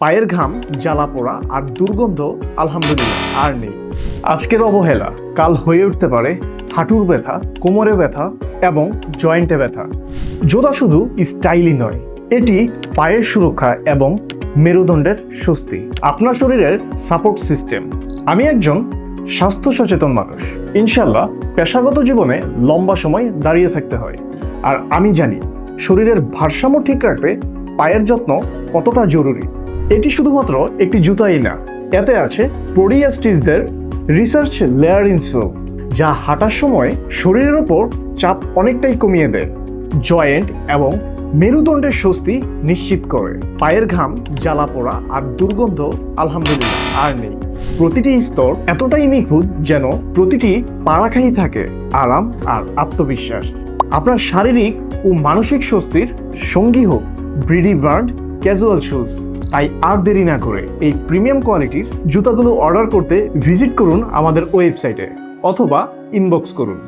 পায়ের ঘাম, জ্বালা পোড়া আর দুর্গন্ধ আলহামদুলিল্লাহ আর নেই। আজকের অবহেলা কাল হয়ে উঠতে পারে হাঁটুর ব্যথা, কোমরে ব্যথা এবং জয়েন্টে ব্যথা। জোড়া শুধু স্টাইলই নয়, এটি পায়ের সুরক্ষা এবং মেরুদণ্ডের স্বস্তি, আপনার শরীরের সাপোর্ট সিস্টেম। আমি একজন স্বাস্থ্য সচেতন মানুষ। ইনশাল্লাহ পেশাগত জীবনে লম্বা সময় দাঁড়িয়ে থাকতে হয়, আর আমি জানি শরীরের ভারসাম্য ঠিক রাখতে পায়ের যত্ন কতটা জরুরি। এটি শুধুমাত্র একটি জুতাই না, এতে আছে পোডিয়াস্টিসদের রিসার্চ লেয়ার ইনসোল, যা হাঁটার সময় শরীরের ওপর চাপ অনেকটাই কমিয়ে দেয়, জয়েন্ট এবং মেরুদণ্ডের স্বস্তি নিশ্চিত করে। পায়ের ঘাম, জ্বালা পোড়া আর দুর্গন্ধ আলহামদুলিল্লাহ আর নেই। প্রতিটি স্তর এতটাই নিখুঁত যেন প্রতিটি পা রাখাই থাকে আরাম আর আত্মবিশ্বাস। আপনার শারীরিক ও মানসিক স্বস্তির সঙ্গী হোক ব্রিডি ব্র্যান্ড ক্যাজুয়াল শুজ। তাই আর দেরি না করে এই প্রিমিয়াম কোয়ালিটির জুতাগুলো অর্ডার করতে ভিজিট করুন আমাদের ওয়েবসাইটে অথবা ইনবক্স করুন।